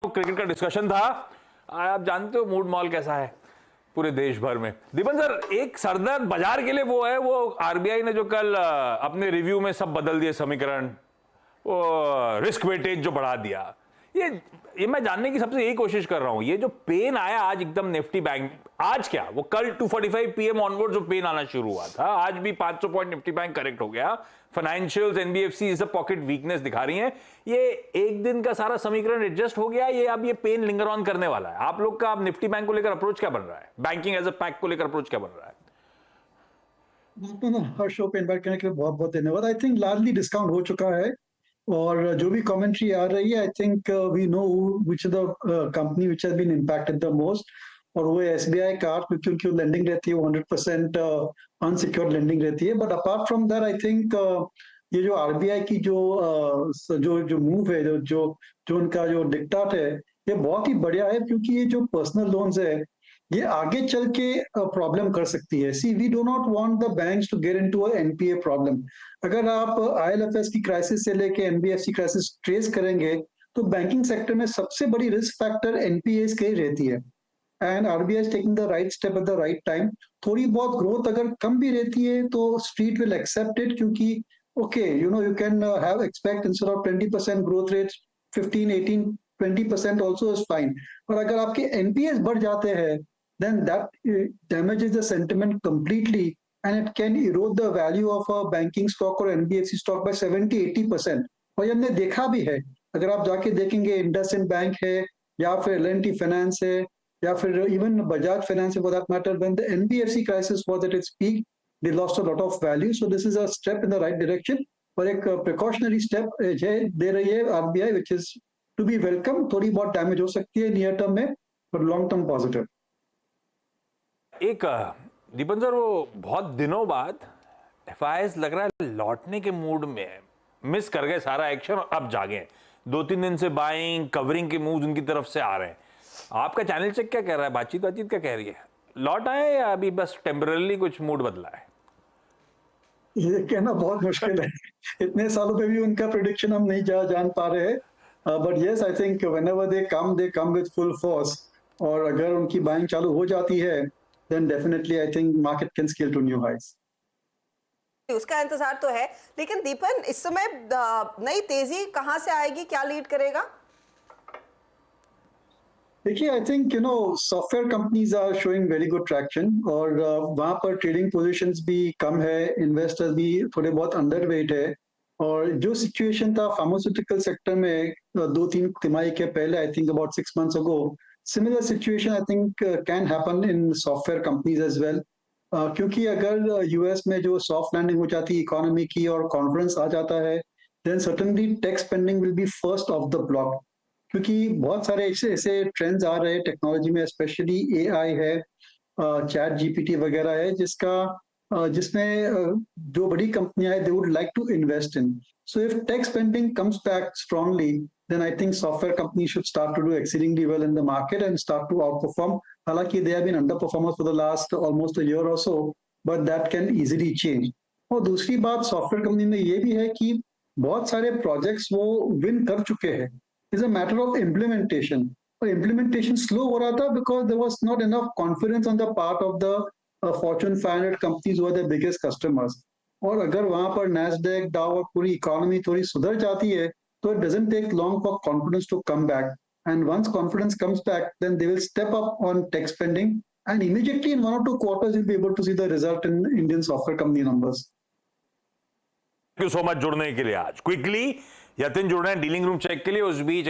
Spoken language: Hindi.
क्रिकेट का डिस्कशन था। आप जानते हो मूड मॉल कैसा है पूरे देश भर में। दीपन सर, एक सरदर्द बाजार के लिए वो है, वो आरबीआई ने जो कल अपने रिव्यू में सब बदल दिए समीकरण, वो रिस्क वेटेज जो बढ़ा दिया। ये मैं जानने की सबसे यही कोशिश कर रहा हूं, ये जो पेन आया आज एकदम निफ्टी बैंक, आज क्या वो कल 2:45 PM ऑनवर्ड जो पेन आना शुरू हुआ था, आज भी 500 पॉइंट निफ्टी बैंक करेक्ट हो गया। Financials, NBFC is pocket weakness दिखा रही हैं। ये एक दिन का सारा समीकरण एडजस्ट हो गया, ये अब ये पेन लिंगर ऑन करने वाला है। आप लोग का अब निफ्टी बैंक को लेकर अप्रोच क्या बन रहा है, बैंकिंग एज अ पैक को लेकर अप्रोच क्या बन रहा है? हर शो पे इन्वाइट करने के लिए बहुत बहुत धन्यवाद। आई थिंक लार्जली डिस्काउंट हो चुका है और जो भी कमेंट्री आ रही है, I think we know which is the company which has been impacted the most, और वो एसबीआई कार्ड, क्योंकि उनकी लेंडिंग रहती है वो 100% अनसिक्योर्ड लेंडिंग रहती है। But apart from that I think ये जो आरबीआई की जो मूव है, जो उनका जो डिक्टाट है, ये बहुत ही बढ़िया है, क्योंकि ये जो पर्सनल लोन्स है ये आगे चल के प्रॉब्लम कर सकती है। See we do not want the banks to get into a NPA problem. अगर आप आईएलएफएस की क्राइसिस से लेके एनबीएफसी क्राइसिस ट्रेस करेंगे तो बैंकिंग सेक्टर में सबसे बड़ी रिस्क फैक्टर एनपीएस की रहती है। And RBI is taking the right step at the right time. थोड़ी बहुत ग्रोथ अगर कम भी रहती है तो स्ट्रीट विल एक्सेप्ट इट, क्योंकि okay you can have expect instead of 20% growth rate 15, 18, 20% also is fine. और अगर आपके एनपीएस बढ़ जाते हैं then that damages the sentiment completely, and it can erode the value of a banking stock or NBFC stock by 70-80%। और ये हमने देखा भी है। अगर आप जाके देखेंगे, इंडसइंड बैंक है या फिर एल&टी फाइनेंस है या फिर even Bajaj Finance for that matter, when the NBFC crisis was at its peak they lost a lot of value. So this is a step in the right direction, और एक प्रिकॉशनरी स्टेप दे रही है RBI, which is to be welcome. थोड़ी बहुत डैमेज हो सकती है नियर टर्म में, पर लॉन्ग टर्म पॉजिटिव। एक दीपन सर, वो बहुत दिनों बाद एफआईआईज लग रहा है लौटने के मूड में है, मिस कर गए सारा एक्शन और अब जागे हैं। 2-3 दिन से बाइंग कवरिंग के मूव्स उनकी तरफ से आ रहे हैं। आपका चैनल चेक क्या कह रहा है, बातचीत क्या कह रही है? लौट आए या अभी बस टेम्पररी कुछ मूड बदला है? ये कहना बहुत मुश्किल है। इतने सालों पे भी उनका प्रेडिक्शन हम नहीं जान पा रहे हैं। But yes, I think whenever they come with full force, और अगर उनकी बाइंग चालू हो जाती है, then definitely I think market can scale to new highs. उसका इंतजार तो है, लेकिन दीपन इस समय नई तेजी कहां से आएगी, क्या लीड करेगा? देखिए, I think software companies are showing very good traction, और वहां पर ट्रेडिंग पोजीशंस भी कम है, इन्वेस्टर्स भी थोड़े बहुत अंडरवेट है। और जो सिचुएशन था फार्मास्यूटिकल सेक्टर में 2-3 तिमाही के पहले, I think about 6 months ago, similar situation I think can happen in software companies as well। क्योंकि अगर यूएस में जो सॉफ्ट लैंडिंग हो जाती है इकोनॉमी की और कॉन्फिडेंस आ जाता है, then certainly tech spending will be first off the block. क्योंकि बहुत सारे ऐसे ऐसे ट्रेंड्स आ रहे हैं टेक्नोलॉजी में, स्पेशली एआई है, चैट जीपीटी वगैरह है, जिसमें जो बड़ी कंपनियां हैं they would like to invest in. So if tech spending comes back strongly, then I think software companies should start to do exceedingly well in the market and start to outperform. हालांकि they have been underperformers for the last almost a year or so, but that can easily change। और दूसरी बात सॉफ्टवेयर कंपनी में ये भी है कि बहुत सारे प्रोजेक्ट्स वो विन कर चुके हैं। Is a matter of implementation, और इम्प्लीमेंटेशन स्लो हो रहा था because there was not enough confidence on the part of the Fortune 500 companies were the biggest customers. और अगर वहां पर नैस्डैक, डाउ और पूरी इकोनॉमी थोड़ी सुधर जाती है, so it doesn't take long for confidence to come back, and once confidence comes back, then they will step up on tech spending, and immediately in 1 or 2 quarters you'll be able to see the result in Indian software company numbers। Thank you so much जुड़ने के लिए। आज क्विकली यतिन जुड़ रहे हैं डीलिंग रूम चेक के लिए, उस बीच